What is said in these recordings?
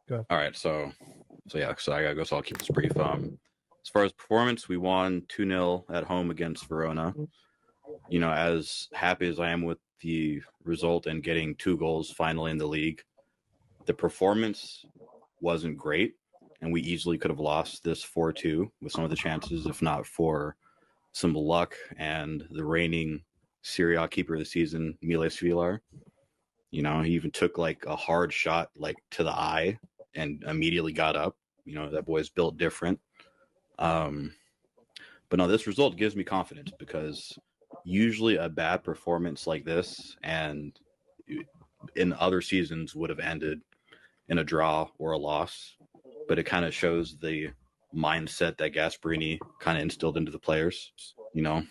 Go ahead. All right, so I gotta go. So I'll keep this brief. As far as performance, we won 2-0 at home against Verona. As happy as I am with the result and getting 2 goals finally in the league, the performance wasn't great, and we easily could have lost this 4-2 with some of the chances, if not for some luck and the reigning Serie A keeper of the season, Miles Vilar. He even took like a hard shot like to the eye and immediately got up. That boy's built different. Um, but no, this result gives me confidence because usually a bad performance like this and in other seasons would have ended in a draw or a loss. But it kind of shows the mindset that Gasperini kind of instilled into the players. Yeah.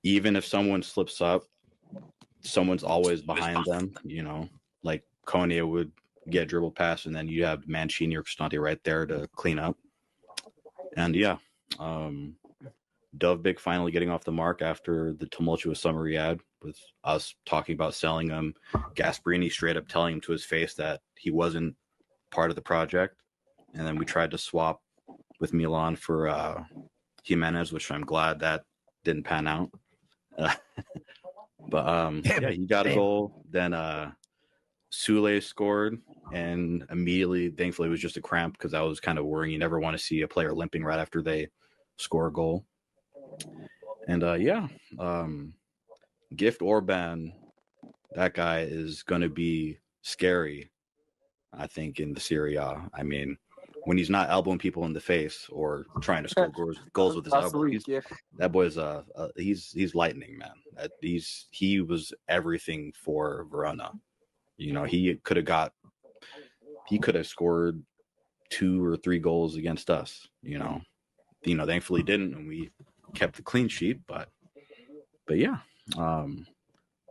Even if someone slips up, someone's always behind them. Like Konya would get dribble pass, and then you have Mancini or Cristante right there to clean up. And yeah, Dovbik finally getting off the mark after the tumultuous summer he had with us talking about selling him. Gasperini straight up telling him to his face that he wasn't part of the project. And then we tried to swap with Milan for Jimenez, which I'm glad that didn't pan out. But yeah, he got a goal. Then Soule scored, and immediately, thankfully, it was just a cramp because I was kind of worrying. You never want to see a player limping right after they score a goal. And Gift Orban, that guy is going to be scary, I think, in the Serie A. I mean, when he's not elbowing people in the face or trying to score goals with his elbow, that boy's he's lightning, man. He was everything for Verona. He could have scored 2 or 3 goals against us. Thankfully didn't, and we kept the clean sheet. But yeah.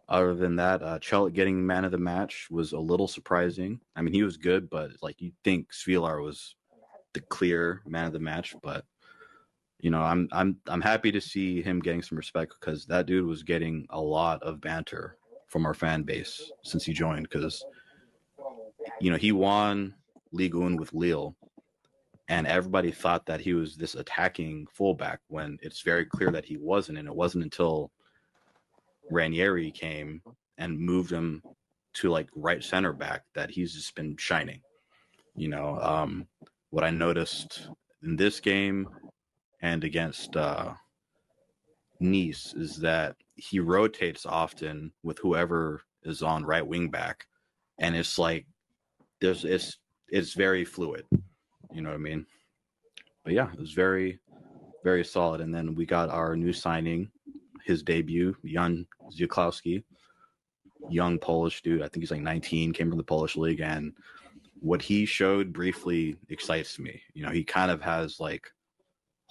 Other than that, Chelik getting man of the match was a little surprising. I mean, he was good, but like you'd think Svilar was the clear man of the match. But I'm happy to see him getting some respect because that dude was getting a lot of banter from our fan base since he joined. Because he won Ligue 1 with Lille, and everybody thought that he was this attacking fullback when it's very clear that he wasn't. And it wasn't until Ranieri came and moved him to like right center back that he's just been shining. What I noticed in this game and against Nice is that he rotates often with whoever is on right wing back, and it's like it's very fluid. You know what I mean? But yeah, it was very, very solid. And then we got our new signing, his debut, Jan Zukowski, young Polish dude. I think he's like 19, came from the Polish league, and what he showed briefly excites me. He kind of has like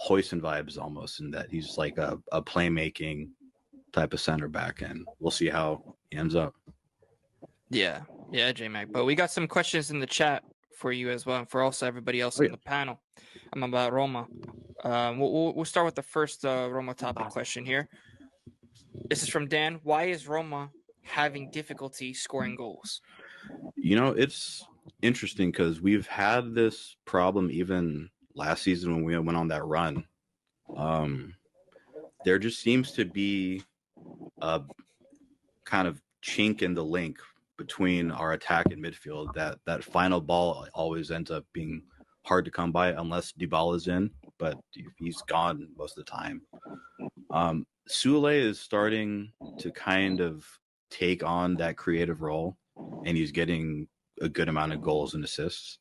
Huijsen vibes almost, in that he's like a playmaking type of center back, and we'll see how he ends up. Yeah, J-Mac. But we got some questions in the chat for you as well, and for also everybody else on the panel. I'm about Roma. We'll start with the first Roma topic question here. This is from Dan. Why is Roma having difficulty scoring goals? It's interesting because we've had this problem even last season when we went on that run. There just seems to be a kind of chink in the link between our attack and midfield. That final ball always ends up being hard to come by unless Dybala's in, but he's gone most of the time. Soule is starting to kind of take on that creative role, and he's getting a good amount of goals and assists.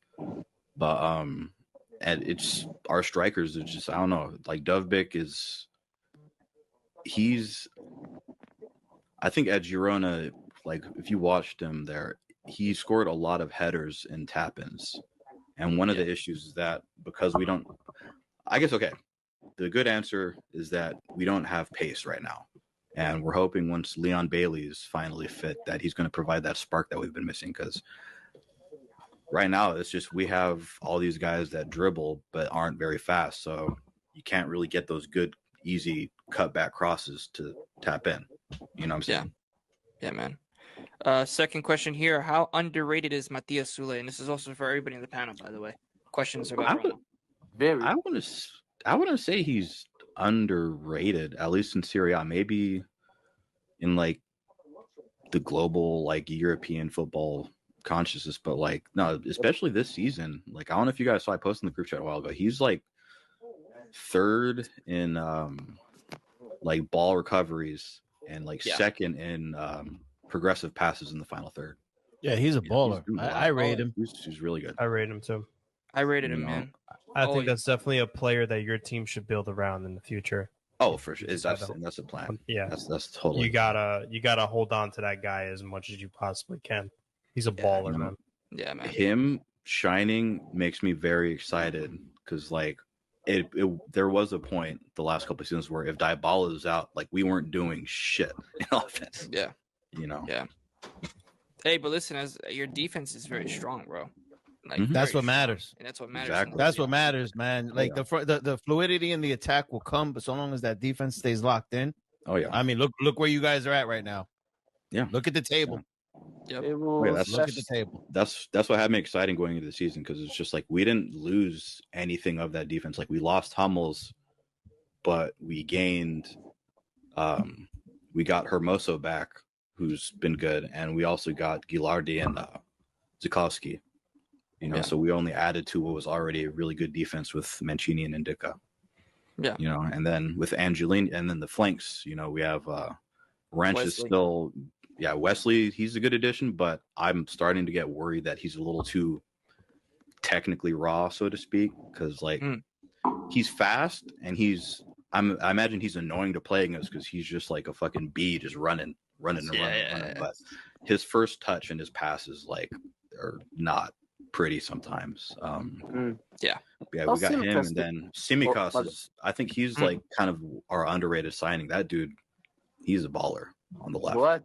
But and it's our strikers are just, I don't know, like Dovbik I think at Girona, like if you watched him there, he scored a lot of headers and tap-ins. And one of the issues is that because we don't, I guess, okay, the good answer is that we don't have pace right now. And we're hoping once Leon Bailey is finally fit that he's going to provide that spark that we've been missing. Because right now it's just we have all these guys that dribble but aren't very fast. So you can't really get those good, easy cutback crosses to tap in. You know what I'm saying? Yeah, man. Second question here: how underrated is Mattias Soule? And this is also for everybody in the panel, by the way. Questions about Roma. Very. I wouldn't say he's underrated, at least in Serie A. Maybe in like the global like European football consciousness, but like no, especially this season. Like I don't know if you guys saw I posted in the group chat a while ago. He's like third in like ball recoveries and like second in progressive passes in the final third. Yeah, he's a baller. I rate him. He's really good. I rate him too. I rated him, man. I think that's definitely a player that your team should build around in the future. Oh, for sure. That's a plan. Yeah, that's totally. You gotta hold on to that guy as much as you possibly can. He's a baller, man. Yeah, man. Him shining makes me very excited because like there was a point the last couple of seasons where if Dybala is out, like we weren't doing shit in offense. Yeah, Yeah. Hey, but listen, as your defense is very strong, bro. Like that's what matters. And that's what matters. Exactly. That's what matters, man. Like the fluidity in the attack will come, but so long as that defense stays locked in. Oh yeah. I mean, look where you guys are at right now. Yeah. Look at the table. Yep. Look at the table. That's what had me exciting going into the season because it's just like we didn't lose anything of that defense. Like we lost Hummels, but we gained. We got Hermoso back, who's been good, and we also got Gilardi and Zukowski. So we only added to what was already a really good defense with Mancini and Indica. Yeah. And then with Angelini, and then the flanks, we have Wrench is still. Yeah, Wesley, he's a good addition, but I'm starting to get worried that he's a little too technically raw, so to speak, because like he's fast and I imagine he's annoying to play against because he's just like a fucking bee, just running. But his first touch and his passes like are not pretty sometimes. Yeah, we got him, and then Tsimikas is. I think he's like kind of our underrated signing. That dude, he's a baller on the left. What?